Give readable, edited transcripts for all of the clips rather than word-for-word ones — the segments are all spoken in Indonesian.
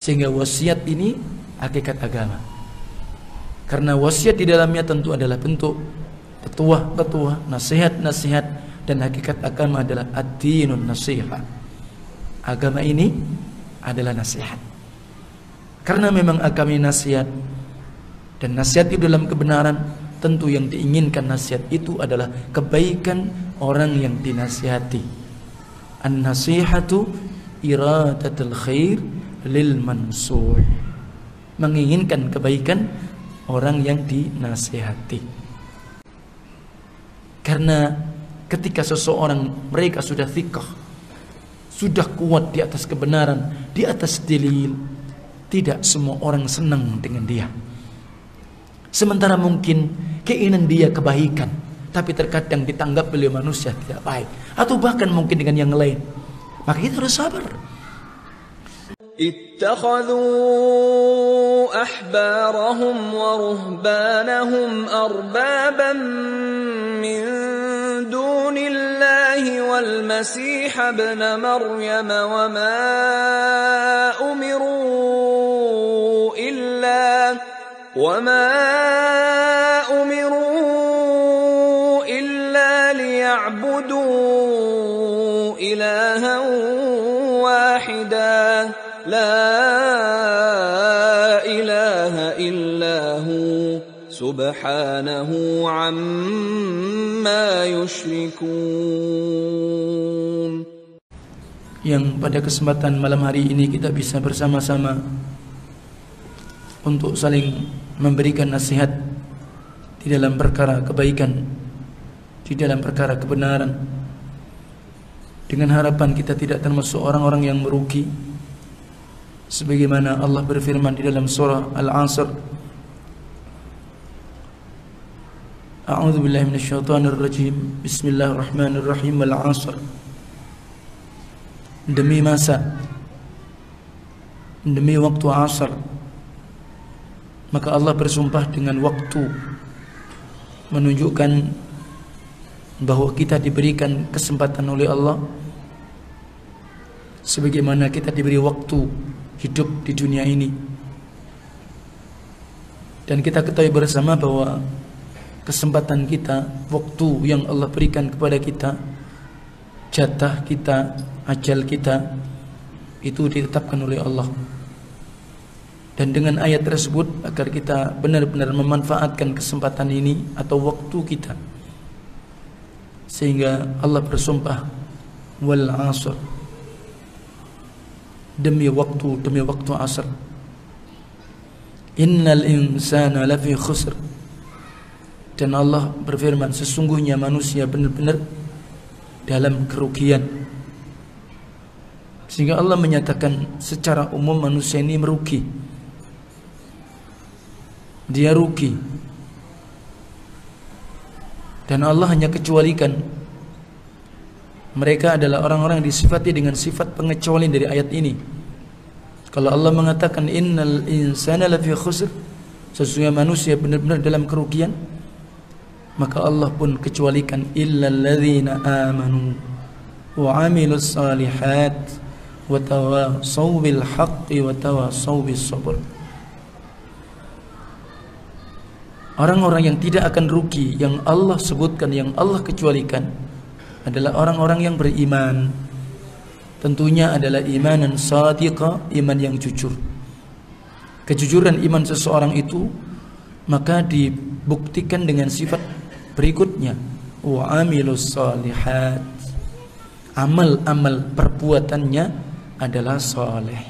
Sehingga wasiat ini hakikat agama. Karena wasiat di dalamnya tentu adalah bentuk petuah, nasihat, dan hakikat agama adalah ad-dinun nasiha. Agama ini adalah nasihat. Karena memang agama ini nasihat, dan nasihat itu dalam kebenaran, tentu yang diinginkan nasihat itu adalah kebaikan orang yang dinasihati. An-nasihatu iradatul khair lil mansuh. Menginginkan kebaikan orang yang dinasihati. Karena ketika seseorang mereka sudah thiqah, sudah kuat di atas kebenaran, di atas dalil, tidak semua orang senang dengan dia. Sementara mungkin keinginan dia kebaikan, tapi terkadang ditanggap oleh manusia tidak baik, atau bahkan mungkin dengan yang lain. Maka kita harus sabar. اتخذوا أحبارهم ورهبانهم أربابا من دون الله والمسيح ابن مريم وما أمروا إلا ليعبدوا إلها واحدا لا إله إلا هو سبحانه عما يشركون. Yang pada kesempatan malam hari ini kita bisa bersama-sama untuk saling memberikan nasihat di dalam perkara kebaikan, di dalam perkara kebenaran, dengan harapan kita tidak termasuk orang-orang yang merugi. Sebagaimana Allah berfirman di dalam surah Al-Asr, A'udzu billahi minasyaitonir rajim. Bismillahirrahmanirrahim. Al-'asr. Demi masa, demi waktu asar, maka Allah bersumpah dengan waktu, menunjukkan bahwa kita diberikan kesempatan oleh Allah sebagaimana kita diberi waktu hidup di dunia ini. Dan kita ketahui bersama bahwa kesempatan kita, waktu yang Allah berikan kepada kita, jatah kita, ajal kita, itu ditetapkan oleh Allah. Dan dengan ayat tersebut agar kita benar-benar memanfaatkan kesempatan ini atau waktu kita, sehingga Allah bersumpah wal 'asr, demi waktu asar, innal insana lafi khusr. Dan Allah berfirman, sesungguhnya manusia benar-benar dalam kerugian. Sehingga Allah menyatakan secara umum manusia ini merugi. Dia rugi. Dan Allah hanya kecualikan, mereka adalah orang-orang yang disifati dengan sifat pengecualian dari ayat ini. Kalau Allah mengatakan innal insana lafi khusr, sesungguhnya manusia benar-benar dalam kerugian, maka Allah pun kecualikan illal ladzina amanu wa 'amilus shalihat wa tawassaw bil haqqi wa tawassaw bis sabr. Orang-orang yang tidak akan rugi yang Allah sebutkan, yang Allah kecualikan, adalah orang-orang yang beriman. Tentunya adalah imanan shadiqa, iman yang jujur. Kejujuran iman seseorang itu maka dibuktikan dengan sifat berikutnya, wa amilus shalihat. Amal-amal perbuatannya adalah saleh.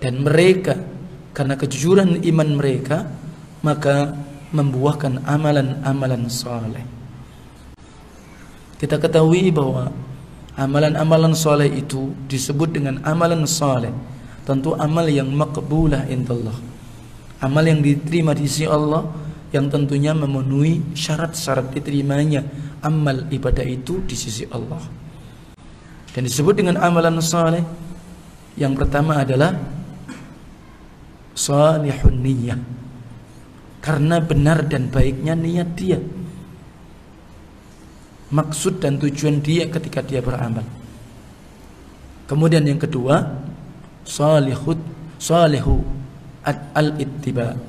Dan mereka karena kejujuran iman mereka maka membuahkan amalan-amalan saleh. Kita ketahui bahwa amalan-amalan saleh itu disebut dengan amalan saleh. Tentu amal yang maqbulah indallah, amal yang diterima di sisi Allah, yang tentunya memenuhi syarat-syarat diterimanya amal ibadah itu di sisi Allah. Dan disebut dengan amalan saleh, yang pertama adalah salihun niyyah, karena benar dan baiknya niat dia, maksud dan tujuan dia ketika dia beramal. Kemudian yang kedua, salihu al-ittiba.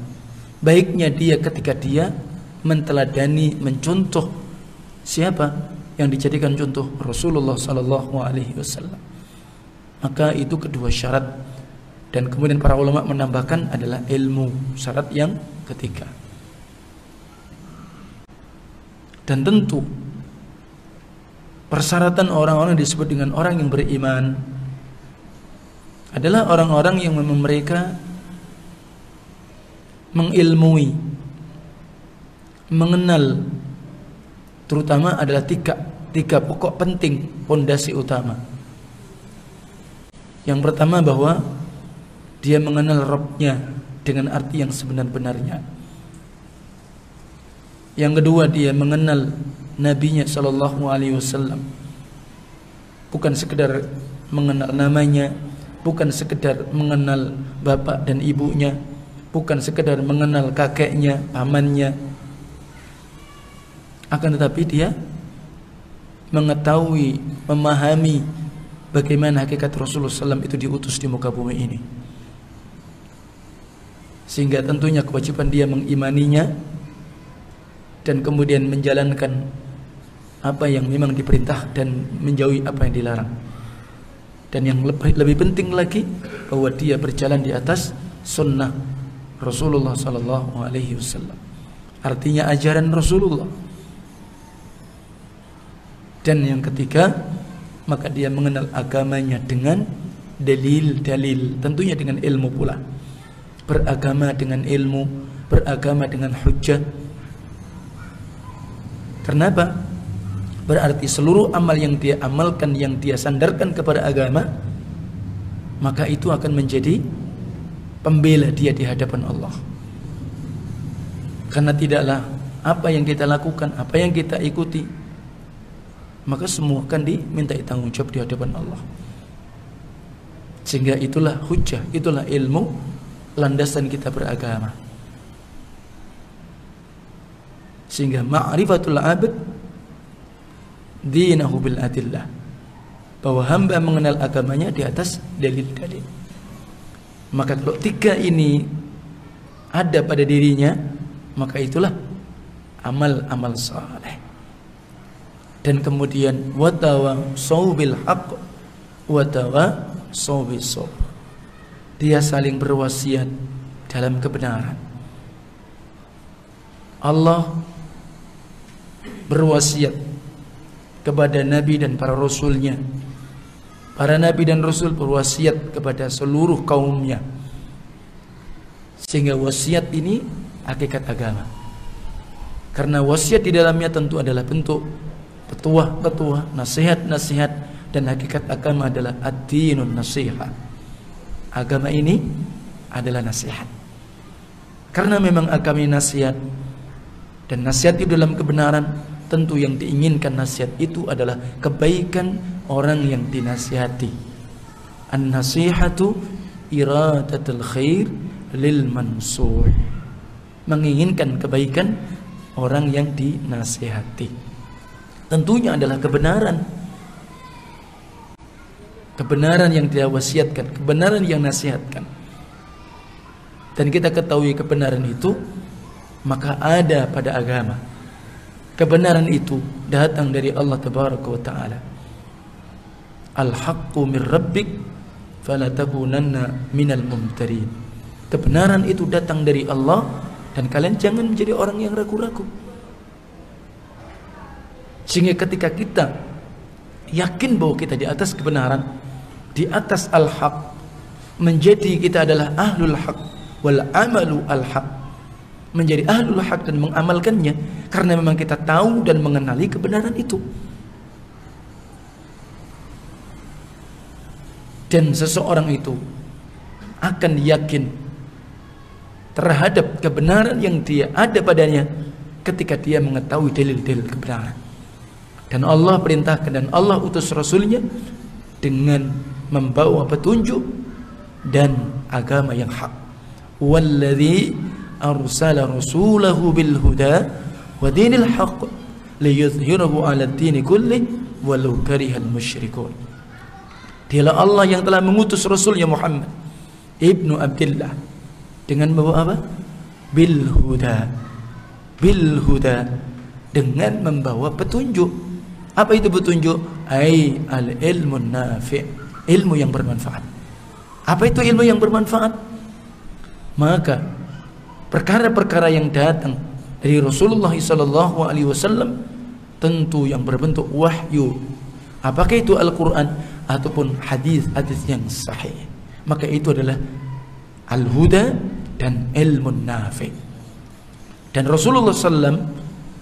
Baiknya dia ketika dia menteladani, mencontoh siapa yang dijadikan contoh? Rasulullah sallallahu alaihi wasallam. Maka itu kedua syarat. Dan kemudian para ulama menambahkan adalah ilmu, syarat yang ketiga. Dan tentu persyaratan orang-orang yang disebut dengan orang yang beriman adalah orang-orang yang memang mereka mengilmui, mengenal, terutama adalah tiga pokok penting, pondasi utama. Yang pertama bahwa dia mengenal Rabb-nya dengan arti yang sebenar-benarnya. Yang kedua, dia mengenal Nabi-Nya sallallahu alaihi wasallam. Bukan sekedar mengenal namanya, bukan sekedar mengenal bapak dan ibunya, bukan sekedar mengenal kakeknya, pamannya, akan tetapi dia mengetahui, memahami bagaimana hakikat Rasulullah SAW itu diutus di muka bumi ini. Sehingga tentunya kewajiban dia mengimaninya dan kemudian menjalankan apa yang memang diperintah dan menjauhi apa yang dilarang. Dan yang lebih penting lagi, bahwa dia berjalan di atas sunnah Rasulullah sallallahu alaihi wasallam. Artinya ajaran Rasulullah. Dan yang ketiga, maka dia mengenal agamanya dengan dalil-dalil, tentunya dengan ilmu pula. Beragama dengan ilmu, beragama dengan hujjah. Kenapa? Berarti seluruh amal yang dia amalkan, yang dia sandarkan kepada agama, maka itu akan menjadi pembela dia di hadapan Allah. Karena tidaklah apa yang kita lakukan, apa yang kita ikuti, maka semua akan dimintai tanggung jawab di hadapan Allah. Sehingga itulah hujjah, itulah ilmu, landasan kita beragama. Sehingga ma'rifatul abd dinahu bil adillah, bahwa hamba mengenal agamanya di atas dalil-dalil. Maka kalau tiga ini ada pada dirinya, maka itulah amal-amal saleh. Dan kemudian watawasau bil haqq watawasau bis sabr, dia saling berwasiat dalam kebenaran. Allah berwasiat kepada Nabi dan para Rasulnya. Para Nabi dan Rasul berwasiat kepada seluruh kaumnya. Sehingga wasiat ini hakikat agama. Karena wasiat di dalamnya tentu adalah bentuk petuah-petuah, nasihat-nasihat, dan hakikat agama adalah ad-dinun nasihat. Agama ini adalah nasihat. Karena memang agama ini nasihat, dan nasihat itu dalam kebenaran, tentu yang diinginkan nasihat itu adalah kebaikan orang yang dinasihati. An-nasihatu iradatul khair lil mansuh, menginginkan kebaikan orang yang dinasihati. Tentunya adalah kebenaran. Kebenaran yang dia wasiatkan, kebenaran yang nasihatkan. Dan kita ketahui kebenaran itu, maka ada pada agama. Kebenaran itu datang dari Allah Tabaraka wa Ta'ala. Al-haqqu min rabbik fala takunanna minal mumtarin. Kebenaran itu datang dari Allah, dan kalian jangan menjadi orang yang ragu-ragu. Sehingga ketika kita yakin bahwa kita di atas kebenaran, di atas al-haq, menjadi kita adalah ahlul haq wal amalu al-haq, menjadi ahlul haq dan mengamalkannya, karena memang kita tahu dan mengenali kebenaran itu. Dan seseorang itu akan yakin terhadap kebenaran yang dia ada padanya ketika dia mengetahui dalil-dalil kebenaran. Dan Allah perintahkan dan Allah utus Rasulnya dengan membawa petunjuk dan agama yang hak. Walladzi arsala rasulahu bil huda wa dinil haqq liyuzhirahu 'ala ad-din kulli walau karihal musyrikun. Dialah Allah yang telah mengutus Rasulnya Muhammad ibnu Abdillah dengan membawa apa? Bil huda, dengan membawa petunjuk. Apa itu petunjuk? Ai al ilmun nafi', ilmu yang bermanfaat. Apa itu ilmu yang bermanfaat? Maka perkara-perkara yang datang dari Rasulullah SAW tentu yang berbentuk wahyu. Apakah itu Al-Quran ataupun hadis-hadis yang sahih, maka itu adalah al-huda dan ilmun nafi'. Dan Rasulullah SAW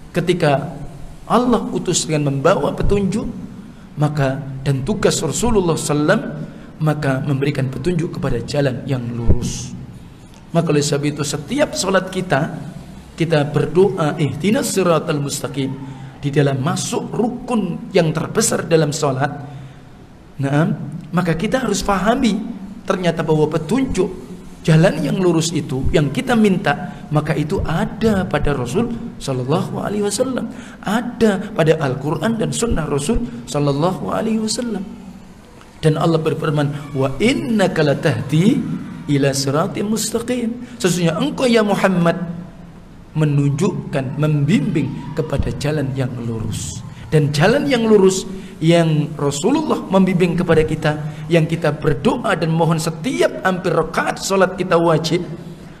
ketika Allah utus dengan membawa petunjuk, maka dan tugas Rasulullah SAW maka memberikan petunjuk kepada jalan yang lurus. Maka oleh sebab itu setiap solat kita berdoa ihdinas siratal mustaqim di dalam masuk rukun yang terbesar dalam solat. Nah, maka kita harus pahami ternyata bahwa petunjuk jalan yang lurus itu yang kita minta, maka itu ada pada Rasul sallallahu alaihi wasallam, ada pada Al-Qur'an dan sunnah Rasul sallallahu alaihi wasallam. Dan Allah berfirman, wa innaka latahdi ila siratim mustaqim. Sesungguhnya engkau ya Muhammad menunjukkan, membimbing kepada jalan yang lurus. Dan jalan yang lurus yang Rasulullah membimbing kepada kita, yang kita berdoa dan mohon setiap hampir rakaat salat kita wajib,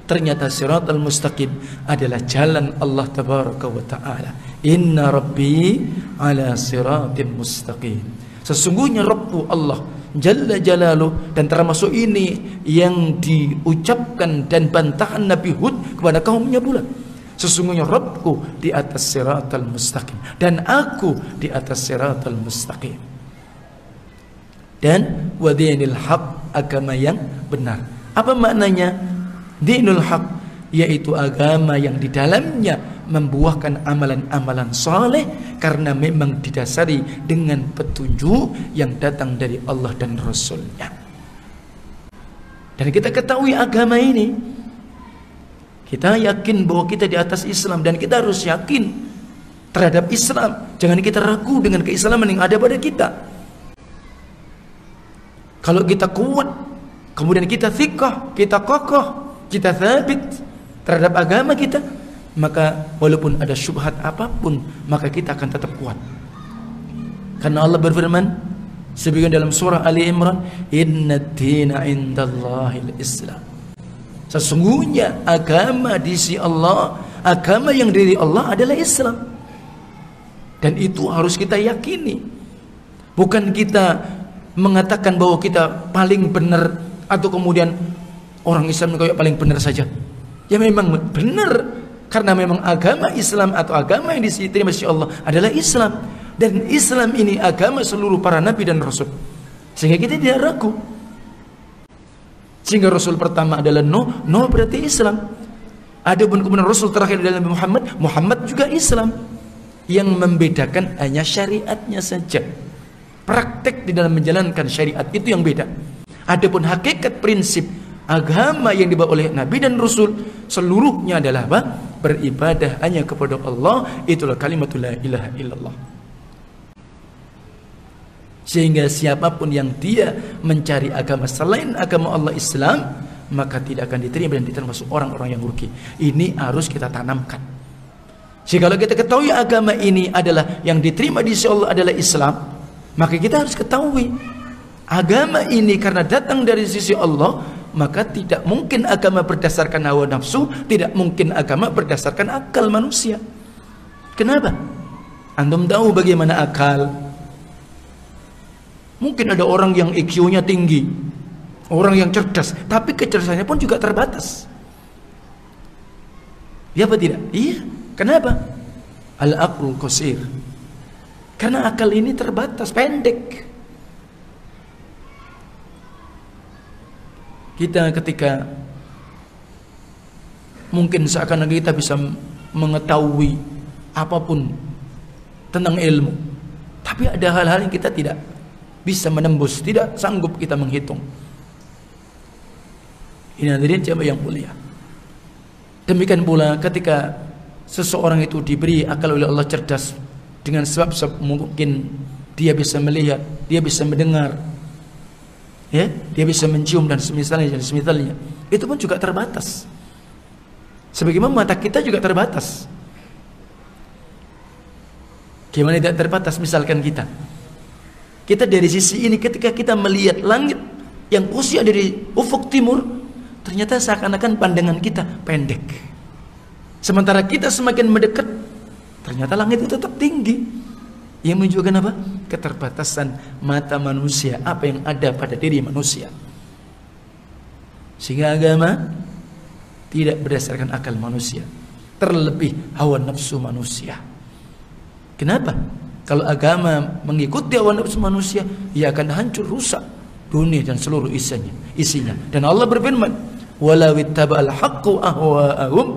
ternyata siratal mustaqim adalah jalan Allah tabaraka wa taala. Inna rabbi ala siratim mustaqim. Sesungguhnya Rabbku Allah Jalla Jalaluh, dan termasuk ini yang diucapkan dan bantahan Nabi Hud kepada kaumnya pula. Sesungguhnya Rabbku di atas siratal mustaqim dan aku di atas siratal mustaqim. Dan wa dinil haq, agama yang benar. Apa maknanya? Dinul haq yaitu agama yang di dalamnya membuahkan amalan-amalan saleh karena memang didasari dengan petunjuk yang datang dari Allah dan Rasulnya. Dan kita ketahui agama ini, kita yakin bahwa kita di atas Islam, dan kita harus yakin terhadap Islam. Jangan kita ragu dengan keislaman yang ada pada kita. Kalau kita kuat, kemudian kita thiqah, kita kokoh, kita thabit terhadap agama kita, maka walaupun ada syubhat apapun, maka kita akan tetap kuat. Karena Allah berfirman sebagian dalam surah Ali Imran, innad dina indallahil Islam. Sesungguhnya agama di sisi Allah, agama yang dari Allah adalah Islam. Dan itu harus kita yakini. Bukan kita mengatakan bahwa kita paling benar, atau kemudian orang Islam kayak paling benar saja. Ya memang benar, karena memang agama Islam atau agama yang diterima di sisi Allah adalah Islam. Dan Islam ini agama seluruh para nabi dan rasul. Sehingga kita tidak ragu. Sehingga Rasul pertama adalah Nuh berarti Islam. Adapun kemudian Rasul terakhir adalah Muhammad juga Islam. Yang membedakan hanya syariatnya saja. Praktek di dalam menjalankan syariat itu yang beda. Adapun hakikat prinsip agama yang dibawa oleh Nabi dan Rasul seluruhnya adalah apa? Beribadah hanya kepada Allah. Itulah kalimatul la ilaha illallah. Sehingga siapapun yang dia mencari agama selain agama Allah Islam, maka tidak akan diterima dan termasuk orang-orang yang rugi. Ini harus kita tanamkan. Jika kalau kita ketahui agama ini adalah yang diterima di sisi Allah adalah Islam, maka kita harus ketahui agama ini karena datang dari sisi Allah, maka tidak mungkin agama berdasarkan hawa nafsu, tidak mungkin agama berdasarkan akal manusia. Kenapa? Antum tahu bagaimana akal? Mungkin ada orang yang IQ-nya tinggi, orang yang cerdas, tapi kecerdasannya pun juga terbatas. Iya apa tidak? Iya. Kenapa? Al-aqlul qasir. Karena akal ini terbatas, pendek. Kita ketika mungkin seakan-akan kita bisa mengetahui apapun tentang ilmu, tapi ada hal-hal yang kita tidak bisa menembus, tidak sanggup kita menghitung. Ini hadirin jamaah yang mulia. Demikian pula ketika seseorang itu diberi akal oleh Allah, cerdas dengan sebab mungkin dia bisa melihat, dia bisa mendengar, Ya, dia bisa mencium dan semisalnya. Itu pun juga terbatas. Sebagaimana mata kita juga terbatas. Gimana tidak terbatas? Misalkan kita dari sisi ini ketika kita melihat langit yang posisi dari ufuk timur, ternyata seakan-akan pandangan kita pendek. Sementara kita semakin mendekat, ternyata langit itu tetap tinggi. Yang menunjukkan apa? Keterbatasan mata manusia, apa yang ada pada diri manusia. Sehingga agama tidak berdasarkan akal manusia, terlebih hawa nafsu manusia. Kenapa? Kalau agama mengikuti hawa nafsu manusia, ia akan hancur, rusak dunia dan seluruh isinya. Dan Allah berfirman, "Walau ittaba'al haqqu ahwa'ahum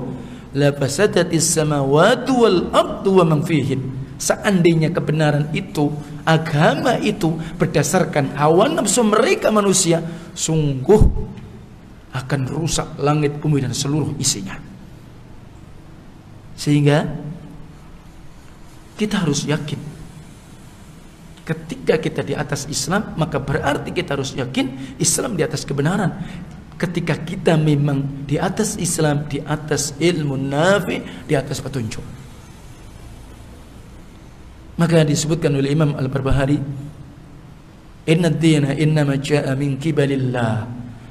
la fasadatis samawati wal ardu wa man fihin." Seandainya kebenaran itu, agama itu berdasarkan hawa nafsu mereka manusia, sungguh akan rusak langit, bumi dan seluruh isinya. Sehingga kita harus yakin, ketika kita di atas Islam, maka berarti kita harus yakin Islam di atas kebenaran. Ketika kita memang di atas Islam, di atas ilmu nafi, di atas petunjuk. Maka disebutkan oleh Imam Al-Barbahari, "Inna ad-dina innama ja'a min kibalillah,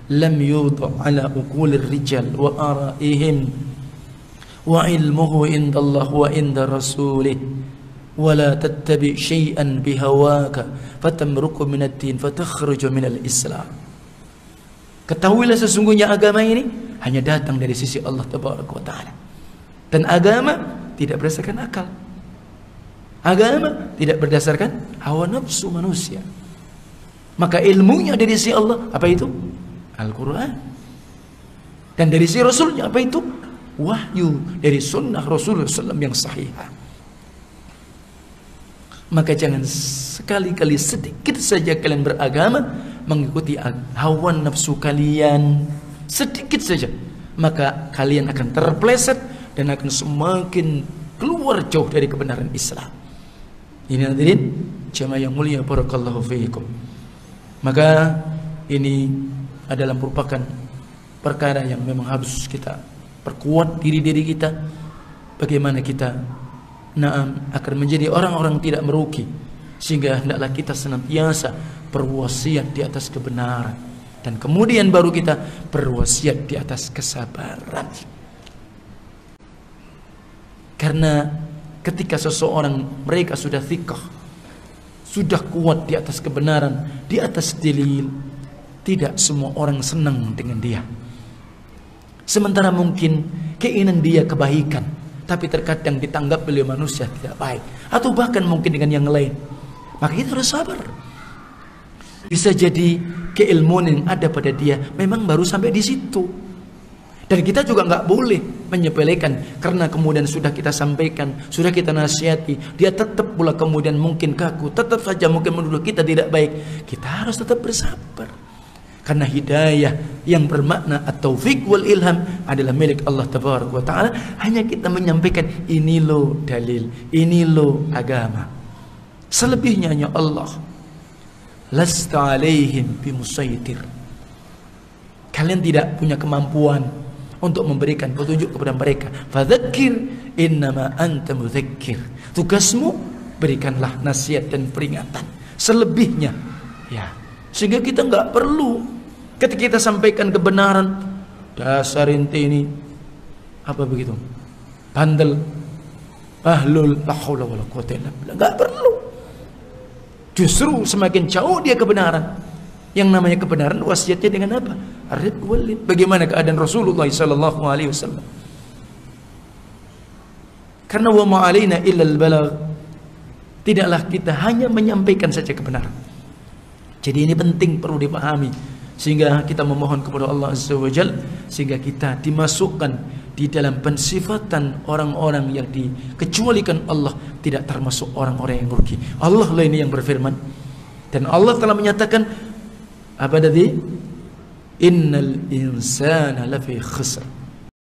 lam yudha' ala uqulir rijal wa ara'ihim, wa ilmuhu indallah wa inda rasulih, wa la tattabi' syai'an bihawaka fatamruku min ad-din fatakhruju min al-islam." Ketahuilah sesungguhnya agama ini hanya datang dari sisi Allah Tabaraka wa Ta'ala. Dan agama tidak berdasarkan akal. Agama tidak berdasarkan hawa nafsu manusia. Maka ilmunya dari sisi Allah, apa itu? Al-Quran. Dan dari sisi Rasulnya, apa itu? Wahyu dari sunnah Rasulullah SAW yang sahih. Maka jangan sekali-kali sedikit saja kalian beragama mengikuti hawa nafsu kalian, sedikit saja, maka kalian akan terpeleset dan akan semakin keluar jauh dari kebenaran Islam. Ini hadirin jamaah yang mulia, barakallahu fiikum. Maka ini adalah merupakan perkara yang memang harus kita perkuat diri kita, bagaimana kita akan menjadi orang-orang tidak merugi, sehingga hendaklah kita senantiasa berwasiat di atas kebenaran, dan kemudian baru kita berwasiat di atas kesabaran. Karena ketika seseorang mereka sudah thiqah, sudah kuat di atas kebenaran, di atas dalil, tidak semua orang senang dengan dia. Sementara mungkin keinginan dia kebaikan, tapi terkadang ditanggap oleh manusia tidak baik, atau bahkan mungkin dengan yang lain. Maka kita harus sabar. Bisa jadi keilmuan yang ada pada dia memang baru sampai di situ. Dan kita juga nggak boleh menyepelekan, karena kemudian sudah kita sampaikan, sudah kita nasihati, dia tetap pula kemudian mungkin kaku, tetap saja mungkin menurut kita tidak baik. Kita harus tetap bersabar. Karena hidayah yang bermakna at-taufiq wal ilham adalah milik Allah Tabaraka wa Ta'ala. Hanya kita menyampaikan, ini loh dalil, ini loh agama. Selebihnya hanya Allah. Lasta alaihim bimusaitir. Kalian tidak punya kemampuan untuk memberikan petunjuk kepada mereka. Fadzakir innama anta mudzakir. Tugasmu berikanlah nasihat dan peringatan. Selebihnya ya, sehingga kita nggak perlu ketika kita sampaikan kebenaran, dasar ente ini apa begitu, bandel, ahlul la haula wala quwwata illa billah. Nggak perlu. Justru semakin jauh dia kebenaran. Yang namanya kebenaran wasiatnya dengan apa? Ar-rifq wal lin. Bagaimana keadaan Rasulullah sallallahu alaihi wasallam? Karena wa ma alaina illa al-balagh. Tidaklah kita hanya menyampaikan saja kebenaran. Jadi ini penting, perlu dipahami, sehingga kita memohon kepada Allah Azza wa Jalla sehingga kita dimasukkan di dalam pensifatan orang-orang yang dikecualikan Allah, tidak termasuk orang-orang yang rugi. Allah lah ini yang berfirman, dan Allah telah menyatakan apa tadi? Innal insana lafi khusr.